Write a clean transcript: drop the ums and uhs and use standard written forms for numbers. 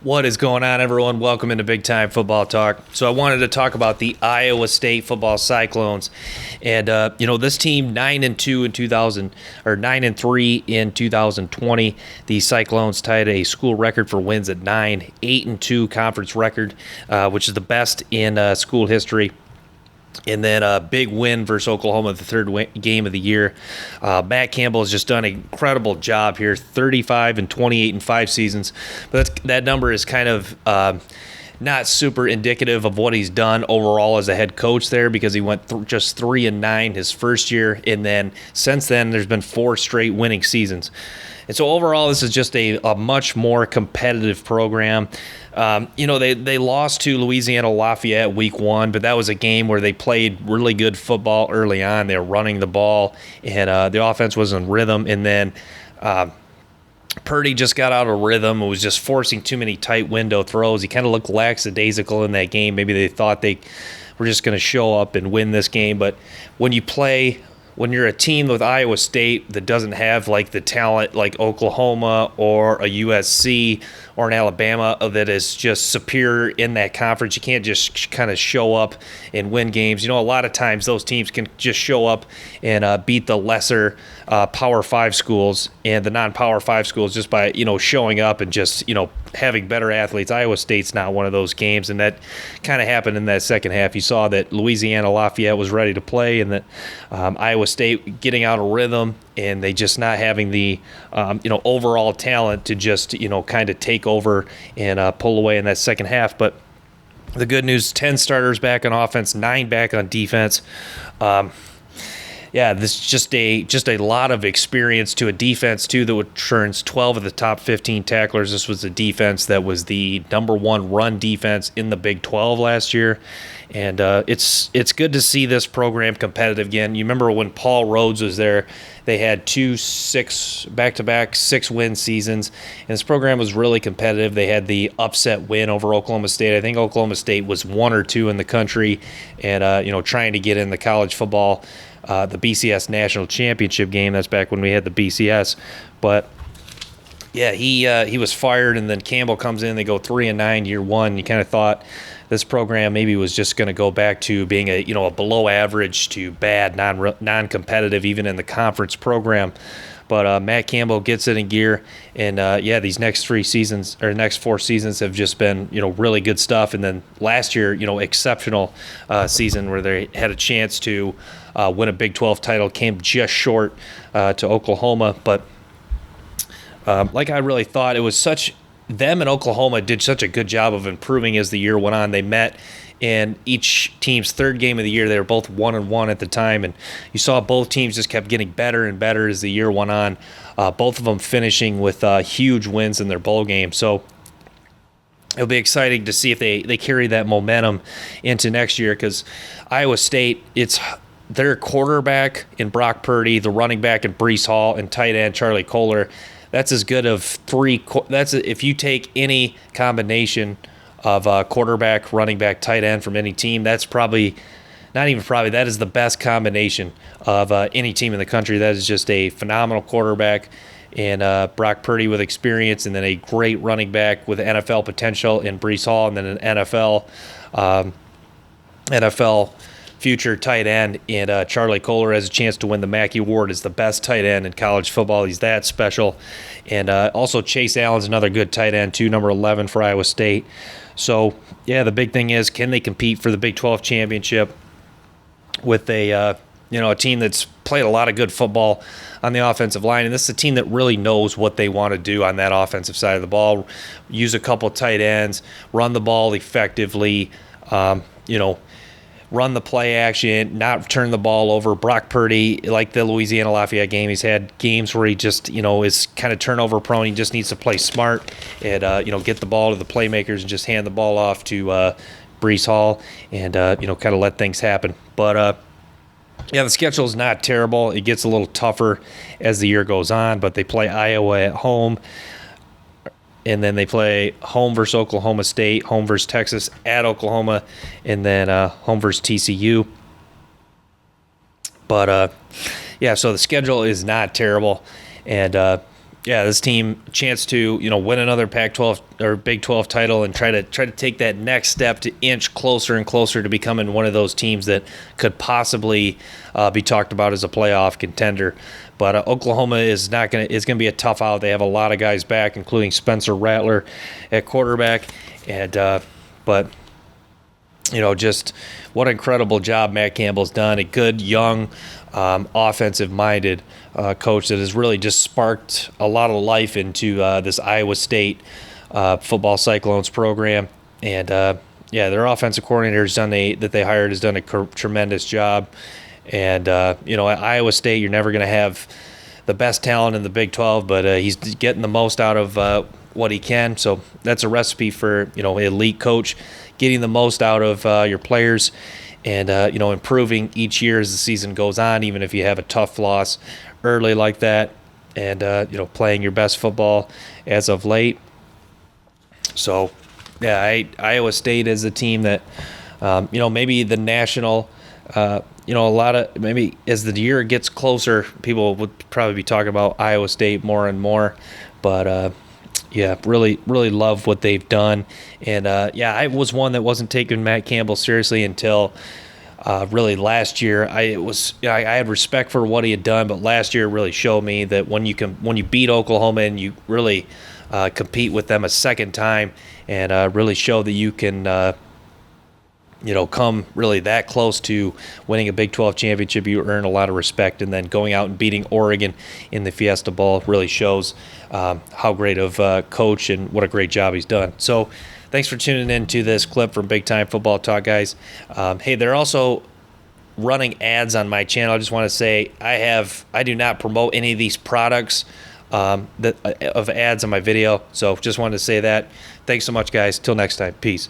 What is going on, everyone? Welcome into Big Time Football Talk. So I wanted to talk about the Iowa State football Cyclones, and this team 9-2 in 2000 or 9-3 in 2020. The Cyclones tied a school record for wins at 9, 8-2 conference record, which is the best in school history. And then a big win versus Oklahoma, the third game of the year. Matt Campbell has just done an incredible job here, 35 and 28 in 5 seasons. But that number is kind of not super indicative of what he's done overall as a head coach there, because he went just 3-9 his first year, and then since then there's been 4 straight winning seasons. And so overall, this is just a much more competitive program. They lost to Louisiana Lafayette week 1, but that was a game where they played really good football early on. They were running the ball, and the offense was in rhythm. And then Purdy just got out of rhythm and was just forcing too many tight window throws. He kind of looked lackadaisical in that game. Maybe they thought they were just going to show up and win this game. But when you're a team with Iowa State that doesn't have like the talent like Oklahoma or a USC or an Alabama that is just superior in that conference, you can't just kind of show up and win games. A lot of times those teams can just show up and beat the lesser Power 5 schools and the non-Power 5 schools just by, showing up and just, having better athletes. Iowa State's not one of those games, and that kind of happened in that second half. You saw that Louisiana Lafayette was ready to play, and that Iowa State getting out of rhythm, and they just not having the overall talent to just kind of take over and pull away in that second half. But the good news: 10 starters back on offense, 9 back on defense. This is just a lot of experience to a defense too that returns 12 of the top 15 tacklers. This was a defense that was the number 1 run defense in the Big 12 last year, and it's good to see this program competitive again. You remember when Paul Rhodes was there, they had 2 back-to-back 6-win seasons, and this program was really competitive. They had the upset win over Oklahoma State. I think Oklahoma State was 1 or 2 in the country, and trying to get in the college football. The BCS National Championship game. That's back when we had the BCS. But yeah, he was fired, and then Campbell comes in. They go 3-9 year 1. You kind of thought this program maybe was just going to go back to being a below average to bad, non-competitive, even in the conference program. But Matt Campbell gets it in gear, and these next 4 seasons have just been really good stuff. And then last year, exceptional season where they had a chance to win a Big 12 title, came just short to Oklahoma. But like I really thought, it was them and Oklahoma did such a good job of improving as the year went on. They met in each team's third game of the year. They were both 1-1 at the time, and you saw both teams just kept getting better and better as the year went on. Both of them finishing with huge wins in their bowl game. So it'll be exciting to see if they carry that momentum into next year, because Iowa State, it's their quarterback in Brock Purdy, the running back in Breece Hall, and tight end Charlie Kolar. That's as good of 3. If you take any combination of quarterback, running back, tight end from any team, that's probably not even probably, that is the best combination of any team in the country. That is just a phenomenal quarterback, and Brock Purdy with experience, and then a great running back with NFL potential in Breece Hall, and then an NFL future tight end, and Charlie Kolar has a chance to win the Mackey Award as the best tight end in college football. He's that special. And also Chase Allen's another good tight end too, number 11 for Iowa State. So, the big thing is, can they compete for the Big 12 championship with a team that's played a lot of good football on the offensive line? And this is a team that really knows what they want to do on that offensive side of the ball. Use a couple tight ends, run the ball effectively, run the play action, not turn the ball over. Brock Purdy, like the Louisiana Lafayette game, he's had games where he just, is kind of turnover prone. He just needs to play smart and, get the ball to the playmakers and just hand the ball off to Breece Hall and, kind of let things happen. But, the schedule is not terrible. It gets a little tougher as the year goes on, but they play Iowa at home. And then they play home versus Oklahoma State, home versus Texas, at Oklahoma, and then home versus TCU. But, so the schedule is not terrible. And, yeah, this team chance to win another Pac-12 or Big 12 title and try to take that next step to inch closer and closer to becoming one of those teams that could possibly be talked about as a playoff contender. But Oklahoma is going to be a tough out. They have a lot of guys back, including Spencer Rattler at quarterback, and but just what an incredible job Matt Campbell's done. A good, young, offensive-minded coach that has really just sparked a lot of life into this Iowa State football Cyclones program. And, their offensive coordinator that they hired has done a tremendous job. And, at Iowa State, you're never going to have the best talent in the Big 12, but he's getting the most out of what he can. So that's a recipe for, elite coach, getting the most out of your players and, improving each year as the season goes on, even if you have a tough loss early like that, and, playing your best football as of late. So, yeah, Iowa State is a team that, maybe the national, a lot of, maybe as the year gets closer, people would probably be talking about Iowa State more and more. But, really, really love what they've done. And, I was one that wasn't taking Matt Campbell seriously until really last year. I had respect for what he had done, but last year really showed me that when you beat Oklahoma and you really compete with them a second time and really show that you can come really that close to winning a Big 12 championship, you earn a lot of respect. And then going out and beating Oregon in the Fiesta Bowl really shows how great of a coach and what a great job he's done. So thanks for tuning in to this clip from Big Time Football Talk, guys. Hey, they're also running ads on my channel. I just want to say I do not promote any of these products of ads on my video. So just wanted to say that. Thanks so much, guys. Till next time. Peace.